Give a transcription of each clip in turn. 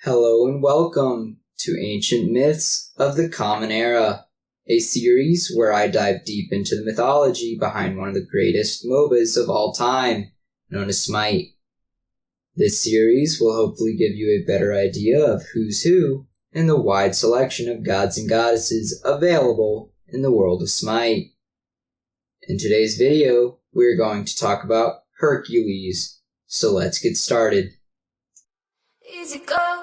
Hello and welcome to Ancient Myths of the Common Era, a series where I dive deep into the mythology behind one of the greatest MOBAs of all time, known as Smite. This series will hopefully give you a better idea of who's who and the wide selection of gods and goddesses available in the world of Smite. In today's video, we're going to talk about Hercules, so let's get started. Easy go.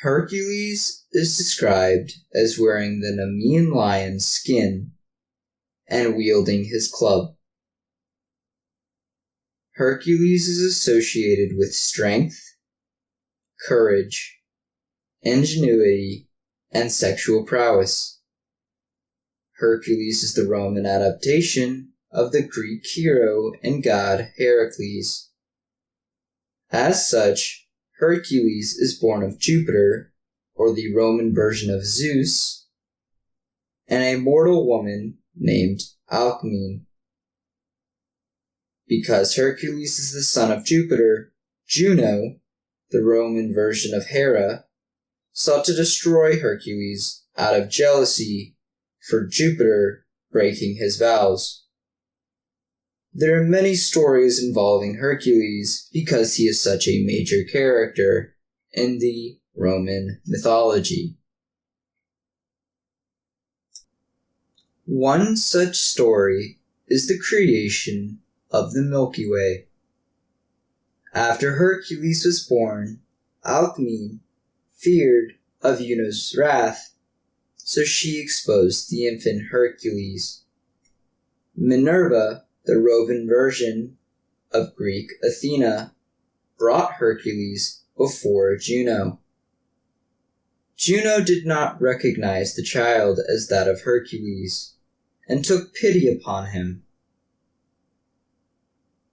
Hercules is described as wearing the Nemean lion's skin and wielding his club. Hercules is associated with strength, courage, ingenuity, and sexual prowess. Hercules is the Roman adaptation of the Greek hero and god Hercules. As such, Hercules is born of Jupiter, or the Roman version of Zeus, and a mortal woman named Alcmene. Because Hercules is the son of Jupiter, Juno, the Roman version of Hera, sought to destroy Hercules out of jealousy for Jupiter breaking his vows. There are many stories involving Hercules because he is such a major character in the Roman mythology. One such story is the creation of the Milky Way. After Hercules was born, Alcmene feared of Juno's wrath, so she exposed the infant Hercules. Minerva, the Roman version of Greek Athena, brought Hercules before Juno. Juno did not recognize the child as that of Hercules, and took pity upon him.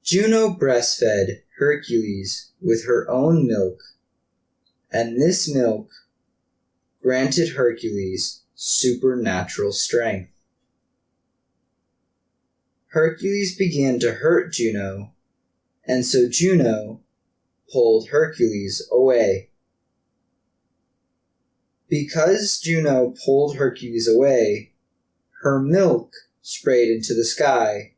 Juno breastfed Hercules with her own milk, and this milk granted Hercules supernatural strength. Hercules began to hurt Juno, and so Juno pulled Hercules away. Because Juno pulled Hercules away, her milk sprayed into the sky,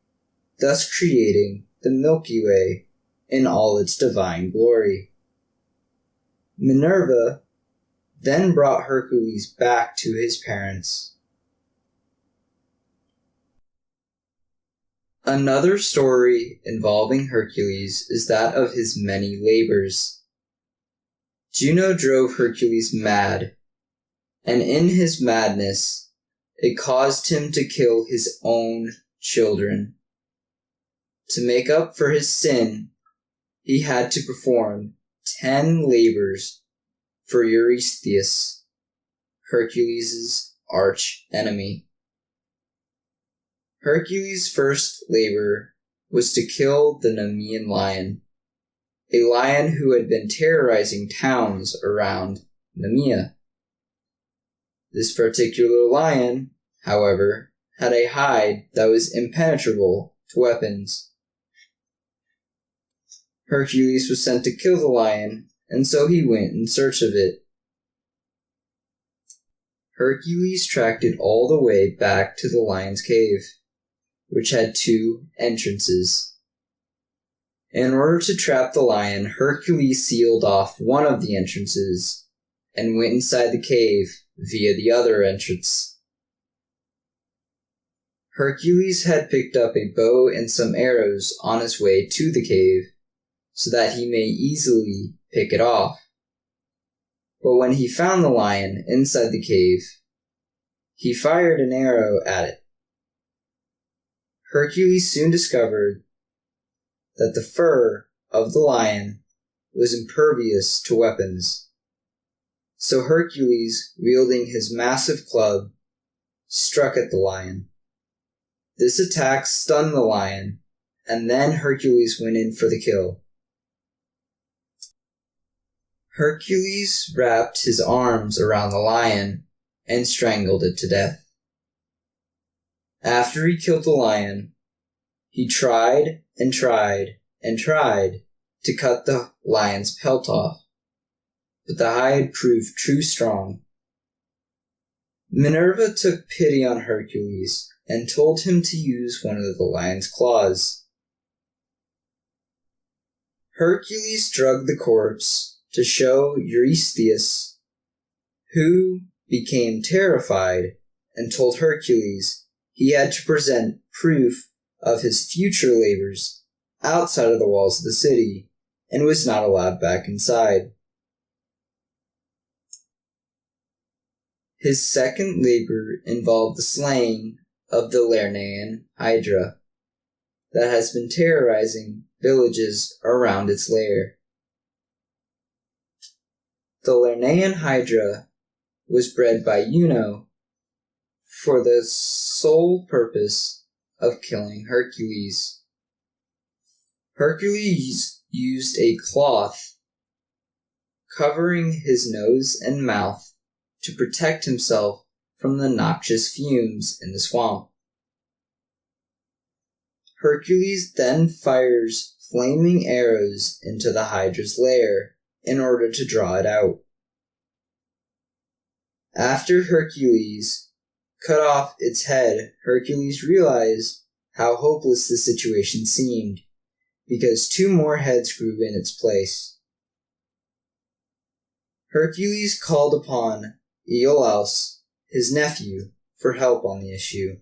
thus creating the Milky Way in all its divine glory. Minerva then brought Hercules back to his parents. Another story involving Hercules is that of his many labors. Juno drove Hercules mad, and in his madness, it caused him to kill his own children. To make up for his sin, he had to perform 10 labors for Eurystheus, Hercules' arch enemy. Hercules' first labor was to kill the Nemean lion, a lion who had been terrorizing towns around Nemea. This particular lion, however, had a hide that was impenetrable to weapons. Hercules was sent to kill the lion, and so he went in search of it. Hercules tracked it all the way back to the lion's cave, which had 2 entrances. In order to trap the lion, Hercules sealed off one of the entrances and went inside the cave via the other entrance. Hercules had picked up a bow and some arrows on his way to the cave so that he may easily pick it off. But when he found the lion inside the cave, he fired an arrow at it. Hercules soon discovered that the fur of the lion was impervious to weapons. So Hercules, wielding his massive club, struck at the lion. This attack stunned the lion, and then Hercules went in for the kill. Hercules wrapped his arms around the lion and strangled it to death. After he killed the lion, he tried and tried and tried to cut the lion's pelt off, but the hide proved too strong. Minerva took pity on Hercules and told him to use one of the lion's claws. Hercules drugged the corpse to show Eurystheus, who became terrified and told Hercules he had to present proof of his future labors outside of the walls of the city and was not allowed back inside. His second labor involved the slaying of the Lernaean Hydra that has been terrorizing villages around its lair. The Lernaean Hydra was bred by Juno for the sole purpose of killing Hercules. Hercules used a cloth covering his nose and mouth to protect himself from the noxious fumes in the swamp. Hercules then fires flaming arrows into the Hydra's lair in order to draw it out. After Hercules cut off its head, Hercules realized how hopeless the situation seemed, because 2 more heads grew in its place. Hercules called upon Iolaus, his nephew, for help on the issue.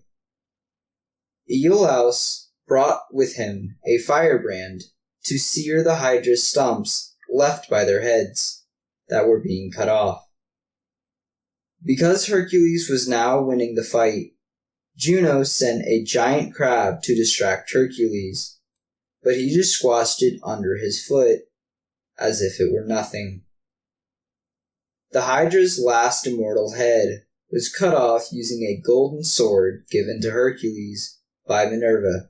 Iolaus brought with him a firebrand to sear the Hydra's stumps left by their heads that were being cut off. Because Hercules was now winning the fight, Juno sent a giant crab to distract Hercules, but he just squashed it under his foot as if it were nothing. The Hydra's last immortal head was cut off using a golden sword given to Hercules by Minerva.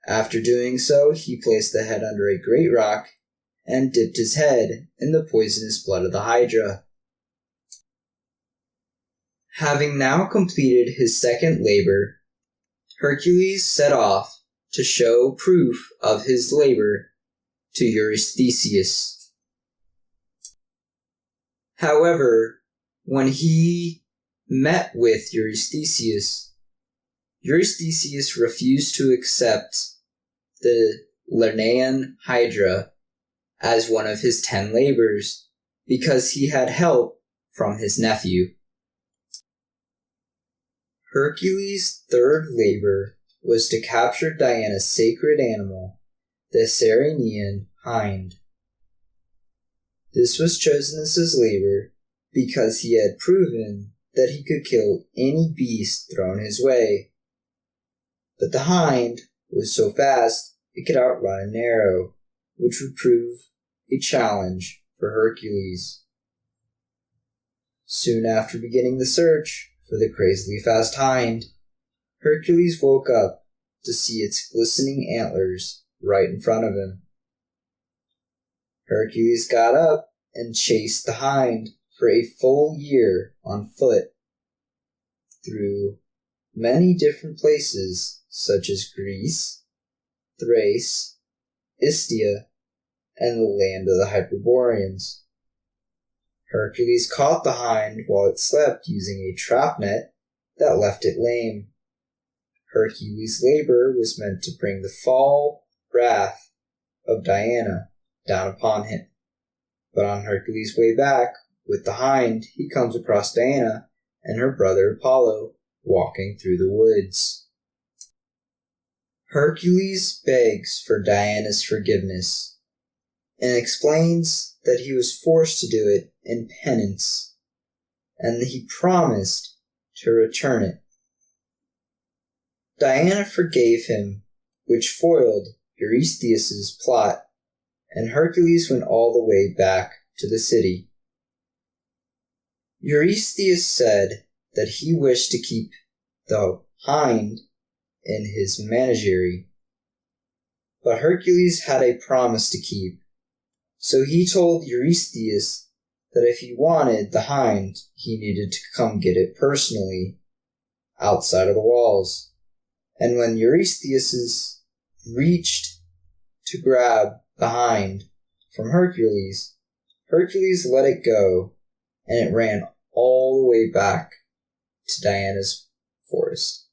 After doing so, he placed the head under a great rock and dipped his head in the poisonous blood of the Hydra. Having now completed his second labor, Hercules set off to show proof of his labor to Eurystheus. However, when he met with Eurystheus refused to accept the Lernaean Hydra as one of his 10 labors because he had help from his nephew. Hercules' third labor was to capture Diana's sacred animal, the Ceryneian hind. This was chosen as his labor because he had proven that he could kill any beast thrown his way. But the hind was so fast it could outrun an arrow, which would prove a challenge for Hercules. Soon after beginning the search for the crazily fast hind, Hercules woke up to see its glistening antlers right in front of him. Hercules got up and chased the hind for a full year on foot through many different places such as Greece, Thrace, Istia, and the land of the Hyperboreans. Hercules caught the hind while it slept using a trap net that left it lame. Hercules' labor was meant to bring the fall wrath of Diana down upon him. But on Hercules' way back with the hind, he comes across Diana and her brother Apollo walking through the woods. Hercules begs for Diana's forgiveness and explains that he was forced to do it in penance, and that he promised to return it. Diana forgave him, which foiled Eurystheus' plot, and Hercules went all the way back to the city. Eurystheus said that he wished to keep the hind in his menagerie, but Hercules had a promise to keep, so he told Eurystheus that if he wanted the hind, he needed to come get it personally, outside of the walls. And when Eurystheus reached to grab the hind from Hercules, Hercules let it go, and it ran all the way back to Diana's forest.